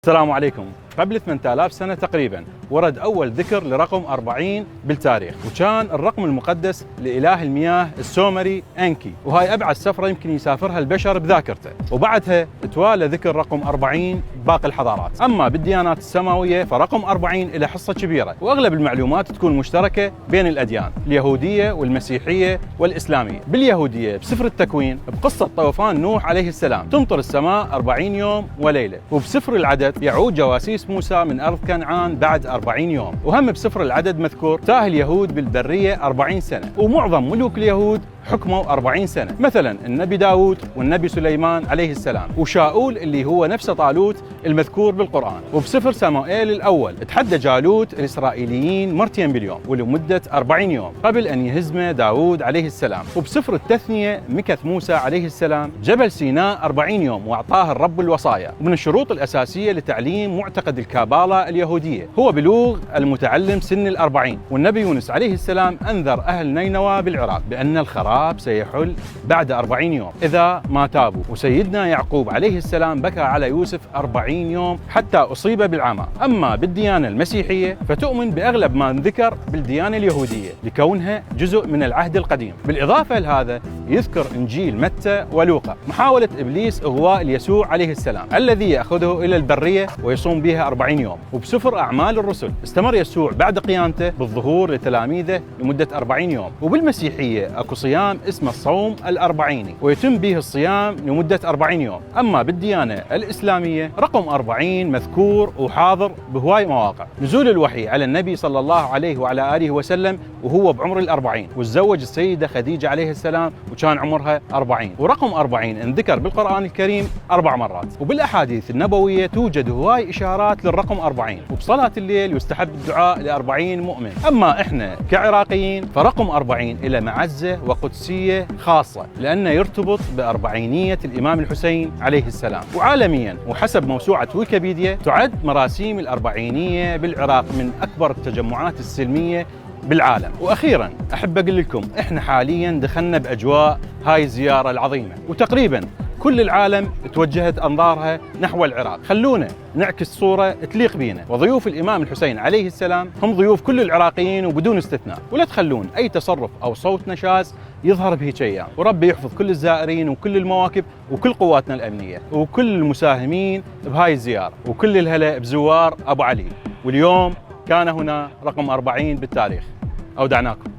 السلام عليكم. قبل 8000 سنة تقريبا ورد أول ذكر لرقم 40 بالتاريخ، وكان الرقم المقدس لإله المياه السومري أنكي، وهاي أبعد سفرة يمكن يسافرها البشر بذاكرته، وبعدها توالى ذكر رقم 40 باقي الحضارات. أما بالديانات السماوية فرقم 40 له حصة كبيرة، وأغلب المعلومات تكون مشتركة بين الأديان اليهودية والمسيحية والإسلامية. باليهودية بسفر التكوين بقصة طوفان نوح عليه السلام تمطر السماء 40 يوم وليلة، وبسفر العدد يعود جواسيس موسى من أرض كنعان بعد 40 يوم، وهم بسفر العدد مذكور تاه اليهود بالبرية 40 سنة، ومعظم ملوك اليهود حكموا 40 سنة، مثلا النبي داود والنبي سليمان عليه السلام، وشاؤول اللي هو نفسه طالوت المذكور بالقرآن. وبسفر سموئيل الأول تحدى جالوت الإسرائيليين مرتين باليوم ولمدة 40 يوم قبل أن يهزمه داود عليه السلام. وبسفر التثنية مكث موسى عليه السلام جبل سيناء 40 يوم وأعطاه الرب الوصايا. ومن الشروط الأساسية لتعليم معتقد الكابالا اليهودية هو بلوغ المتعلم سن 40، والنبي يونس عليه السلام أنذر أهل نينوى بالعراق بأن الخراب سيحل بعد 40 يوم إذا ما تابوا، وسيدنا يعقوب عليه السلام بكى على يوسف 40 يوم حتى أصيب بالعمى. أما بالديانة المسيحية فتؤمن بأغلب ما ذكر بالديانة اليهودية لكونها جزء من العهد القديم. بالإضافة لهذا يذكر إنجيل متى ولوقا محاولة إبليس إغواء يسوع عليه السلام الذي يأخذه إلى البرية ويصوم بها 40 يوم. وبسفر أعمال الرسل استمر يسوع بعد قيامته بالظهور لتلاميذه لمدة 40 يوم. وبالمسيحية أكو صيام اسمه الصوم الأربعيني ويتم به الصيام لمدة 40 يوم. أما بالديانة الإسلامية رقم 40 مذكور وحاضر بهواي مواقع. نزول الوحي على النبي صلى الله عليه وعلى آله وسلم وهو بعمر 40، وتزوج السيدة خديجة عليه السلام وكان عمرها 40. ورقم 40 انذكر بالقرآن الكريم 4 مرات، وبالأحاديث النبوية توجد هواي إشارات للرقم 40. وبصلاة الليل يستحب الدعاء ل40 مؤمن. أما إحنا كعراقيين فرقم 40 إلى معزة وقدسية خاصة لأنه يرتبط بأربعينية الإمام الحسين عليه السلام. وعالميا وحسب موسوعة ويكيبيديا تعد مراسيم الأربعينية بالعراق من أكبر التجمعات السلمية بالعالم. وأخيرا أحب أقول لكم إحنا حاليا دخلنا بأجواء هاي الزيارة العظيمة، وتقريبا كل العالم توجهت أنظارها نحو العراق. خلونا نعكس صورة تليق بينا، وضيوف الإمام الحسين عليه السلام هم ضيوف كل العراقيين وبدون استثناء، ولا تخلون أي تصرف أو صوت نشاز يظهر بهيك أيام. وربي يحفظ كل الزائرين وكل المواكب وكل قواتنا الأمنية وكل المساهمين بهاي الزيارة وكل الهلا بزوار أبو علي. واليوم كان هنا رقم 40 بالتاريخ. أودعناكم.